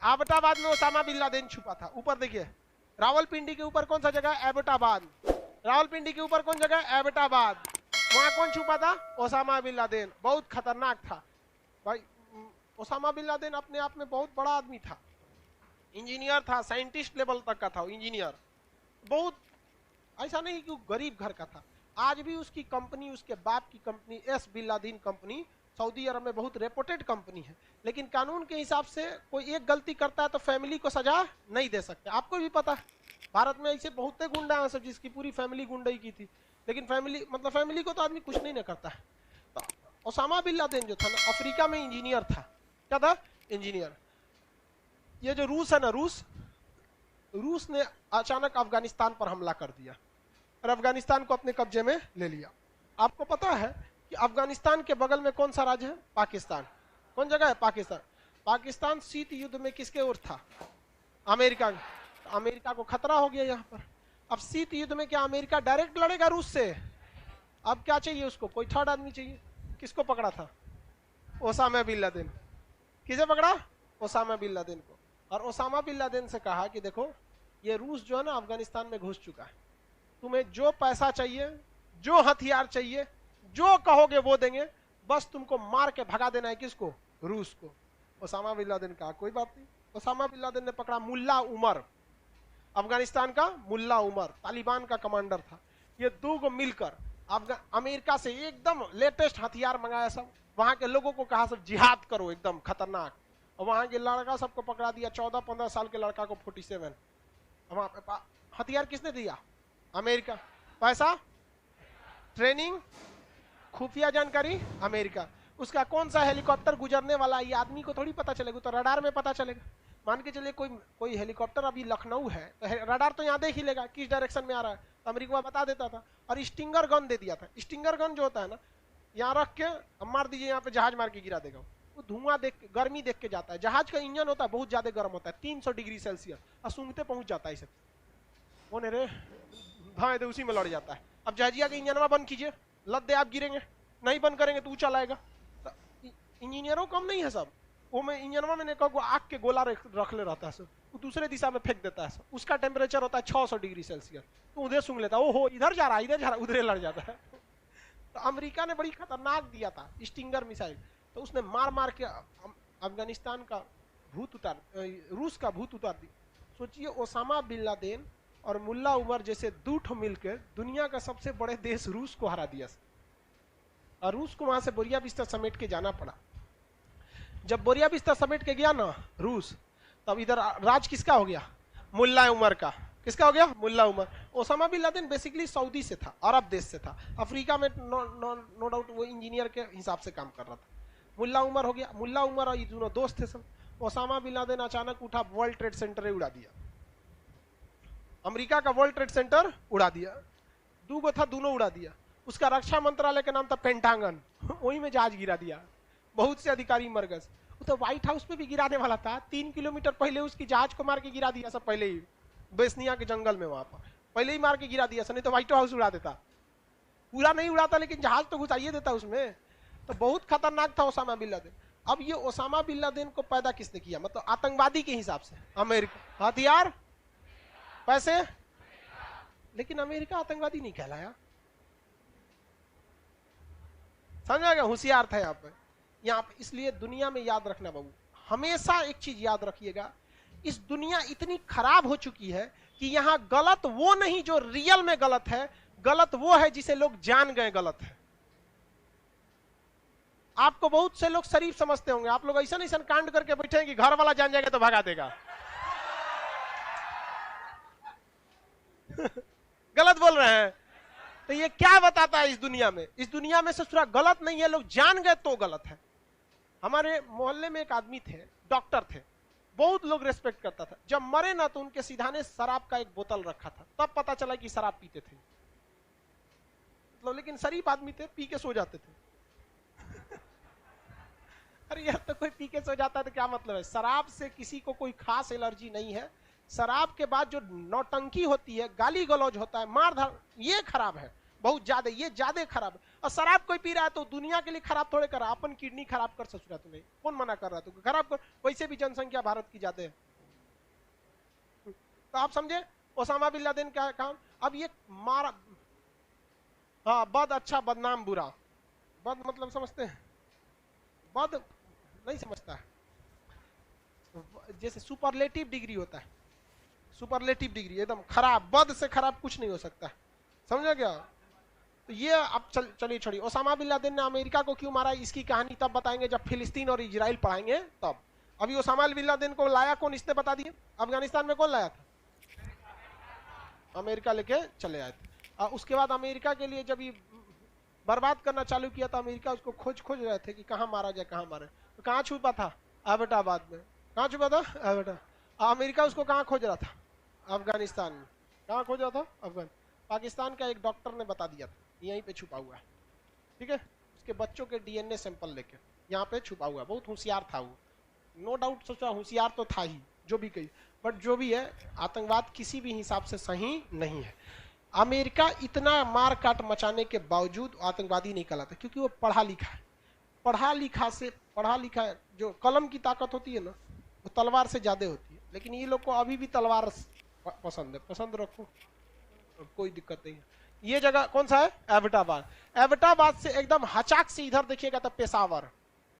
एबटाबाद में Osama bin Laden छुपा था। ऊपर देखिए, रावलपिंडी के ऊपर कौन सा जगह? एबटाबाद। रावलपिंडी के ऊपर कौन जगह? एबटाबाद। वहां कौन छुपा था? Osama bin Laden. बहुत खतरनाक था भाई। ओसामा बिन लादेन अपने आप में बहुत बड़ा आदमी था, इंजीनियर था, साइंटिस्ट लेवल तक का था इंजीनियर। बहुत ऐसा नहीं कि गरीब घर का था। आज भी उसकी कंपनी, उसके बाप की कंपनी एस bin Laden company Saudi Arab में बहुत रेपुटेड कंपनी है। लेकिन कानून के हिसाब से कोई एक गलती करता है तो फैमिली को सजा नहीं दे सकते। आपको भी पता है भारत में ऐसे बहुत गुंडा हैं सब, जिसकी पूरी फैमिली गुंडाई की थी, लेकिन फैमिली को तो आदमी कुछ नहीं ना करता है। तो ओसामा बिन लादेन जो था ना, अफ्रीका में इंजीनियर था। क्या था? इंजीनियर। ये जो रूस है ना, रूस ने अचानक अफगानिस्तान पर हमला कर दिया और अफगानिस्तान को अपने कब्जे में ले लिया। आपको पता है कि अफगानिस्तान के बगल में कौन सा राज्य है? पाकिस्तान। कौन जगह है? पाकिस्तान। पाकिस्तान शीत युद्ध में किसके ओर था? अमेरिका। अमेरिका को खतरा हो गया यहाँ पर। अब शीत युद्ध में क्या अमेरिका डायरेक्ट लड़ेगा रूस से? अब क्या चाहिए उसको? कोई थर्ड आदमी चाहिए। किसको पकड़ा था? Osama bin Laden. किसे पकड़ा? ओसामा बिन लादेन को। और ओसामा बिन लादेन से कहा कि देखो, ये रूस जो है ना अफगानिस्तान में घुस चुका है, तुम्हें जो पैसा चाहिए, जो हथियार चाहिए, जो कहोगे वो देंगे, बस तुमको मार के भगा देना है। किसको? रूस को। ओसामा बिन लादेन कहा कोई बात नहीं। ओसामा बिन लादेन ने पकड़ा मुल्ला उमर, अफगानिस्तान का मुल्ला उमर तालिबान का कमांडर था। ये दो को मिलकर अमेरिका से एकदम लेटेस्ट हथियार मंगाया, सब वहां के लोगों को कहा सब जिहाद करो एकदम खतरनाक। और वहां के लड़का सबको पकड़ा दिया, 14-15 साल के लड़का को 47। वहां पे हथियार किसने दिया? अमेरिका। पैसा, ट्रेनिंग, खुफिया जानकारी, अमेरिका। उसका कौन सा हेलीकॉप्टर गुजरने वाला है ये आदमी को थोड़ी पता चलेगा, तो रडार में पता चलेगा। मान के चलिए कोई हेलीकॉप्टर अभी लखनऊ है तो रडार तो यहाँ देख ही लेगा किस डायरेक्शन में आ रहा है, तो अमेरिका बता देता था। और स्टिंगर गन दे दिया था। स्टिंगर गन जो होता है ना, यहाँ रख के अब मार दीजिए, यहाँ पे जहाज मार के गिरा देगा। वो धुआं देख के, गर्मी देख के जाता है। जहाज का इंजन होता है बहुत ज्यादा गर्म होता है, 300 डिग्री सेल्सियस, और सूंघते पहुंच जाता है इसे। वो ने रे धाए दे उसी में लड़ जाता है। अब जहाजिया के इंजन बंद कीजिए, लद दे आप गिरेंगे, नहीं बंद करेंगे तो ऊंचा लाएगा। तो इंजीनियरों कम नहीं है सब। वो में इंजनवा में कहो आग के गोला रख ले रहता है सब, वो दूसरे दिशा में फेंक देता है सब। उसका टेम्परेचर होता है 600 डिग्री सेल्सियस, तो उधर सूंघ लेता है। ओहो इधर जा रहा है, इधर जा रहा है, उधर लड़ जाता है। तो अमेरिका ने बड़ी खतरनाक दिया था स्टिंगर मिसाइल, तो उसने मार मार के अफगानिस्तान का भूत उतार, रूस का भूत उतार दी। सोचिए ओसामा बिन लादेन और मुल्ला उमर जैसे दूठ मिलकर दुनिया का सबसे बड़े देश रूस को हरा दिया। और रूस को वहां से बोरिया बिस्तर समेट के जाना पड़ा। जब बोरिया बिस्तर समेट के गया ना रूस, तब इधर राज किसका हो गया? मुल्ला उमर का। किसका हो गया? Mullah Omar. Osama bin Laden basically Saudi से था, अरब देश से था। अफ्रीका में नो डाउट वो इंजीनियर के हिसाब से काम कर रहा था। मुल्ला उमर हो गया। मुल्ला उमर और ये दोनों दोस्त थे सब। ओसामा बिन लादेन अचानक उठा, वर्ल्ड ट्रेड सेंटर उड़ा दिया। अमेरिका का वर्ल्ड ट्रेड सेंटर उड़ा दिया। दूगो था, दोनों उड़ा दिया। उसका रक्षा मंत्रालय का नाम था पेंटागन, वही में जहाज गिरा दिया। बहुत से अधिकारी मर गए। तो व्हाइट हाउस पे भी गिराने वाला था, 3 किलोमीटर पहले उसकी जहाज को मार के गिरा दिया सब। पहले ही बेसनिया के जंगल में वहां पर पहले ही मार के गिरा दिया, नहीं तो व्हाइट हाउस उड़ा देता। पूरा नहीं उड़ाता लेकिन जहाज तो घुसाइए देता उसमें। तो बहुत खतरनाक था ओसामा बिन लादेन। अब ये ओसामा बिन लादेन को पैदा किसने किया? मतलब आतंकवादी के हिसाब से अमेरिका, हथियार, पैसे, लेकिन अमेरिका आतंकवादी नहीं कहलाया। समझ गया? होशियार था यहाँ पे। इसलिए दुनिया में याद रखना बाबू, हमेशा एक चीज याद रखिएगा, इस दुनिया इतनी खराब हो चुकी है कि यहाँ गलत वो नहीं जो रियल में गलत है, गलत वो है जिसे लोग जान गए गलत है। आपको बहुत से लोग शरीफ समझते होंगे, आप लोग ऐसा नहीं कांड करके बैठे हैं कि घर वाला जान जाएगा तो भगा देगा। गलत बोल रहे हैं। तो ये क्या बताता है? इस दुनिया में ससुरा गलत नहीं है, लोग जान गए तो गलत है। हमारे मोहल्ले में एक आदमी थे, डॉक्टर थे, बहुत लोग रेस्पेक्ट करता था। जब मरे ना तो उनके सीधाने शराब का एक बोतल रखा था, तब पता चला कि शराब पीते थे। मतलब लेकिन शरीफ आदमी थे, पी के सो जाते थे। अरे यार, तो कोई पी के सो जाता है तो क्या मतलब है? शराब से किसी को कोई खास एलर्जी नहीं है। शराब के बाद जो नौटंकी होती है, गाली गलौज होता है, मारधार, ये खराब है। बहुत ज्यादा, ये ज्यादा खराब है। और शराब कोई पी रहा है तो दुनिया के लिए खराब थोड़े कर रहा है, अपन किडनी खराब कर ससुरा तुम्हें कौन मना कर रहा है, तो खराब कर, वैसे भी जनसंख्या भारत की ज्यादा है। तो आप समझे ओसामा बिन लादेन क्या काम। अब ये मारा, हाँ बद अच्छा बदनाम बुरा, बद मतलब समझते हैं, बद नहीं समझता है, जैसे सुपरलेटिव डिग्री होता है, सुपरलेटिव डिग्री एकदम खराब, बद से खराब कुछ नहीं हो सकता, समझा क्या। तो ये अब चलिए छोड़िए, ओसामा बिन लादेन ने अमेरिका को क्यों मारा इसकी कहानी तब बताएंगे जब फिलिस्तीन और इजराइल पढ़ाएंगे तब। अभी ओसामा बिन लादेन को लाया कौन, इसने बता दिया। अफगानिस्तान में कौन लाया था, अमेरिका लेके चले आए थे। उसके बाद अमेरिका के लिए जब ये बर्बाद करना चालू किया था, अमेरिका उसको खोज रहे थे कि कहाँ मारा जाए कहाँ मारे, तो कहाँ छुपा था, एबटाबाद में। कहाँ छुपा था, एबटा। अमेरिका उसको कहाँ खोज रहा था, अफगानिस्तान में। कहाँ खोज रहा था, अफगान। पाकिस्तान का एक डॉक्टर ने बता दिया था यहीं पे छुपा हुआ है, ठीक है, उसके बच्चों के डीएनए सैंपल लेके यहाँ पे छुपा हुआ है। बहुत होशियार था वो, नो डाउट, सोचा होशियार तो था ही, जो भी कही, बट जो भी है आतंकवाद किसी भी हिसाब से सही नहीं है। अमेरिका इतना मार काट मचाने के बावजूद आतंकवादी नहीं कहलाता, क्योंकि वो पढ़ा लिखा है। पढ़ा लिखा जो कलम की ताकत होती है ना, वो तलवार से ज्यादा होती है। लेकिन ये लोग को अभी भी तलवार पसंद है, पसंद रखो, कोई दिक्कत नहीं है। ये जगह कौन सा है, एबटाबाद। एबटाबाद से एकदम हचाक से इधर देखिएगा तो पेशावर,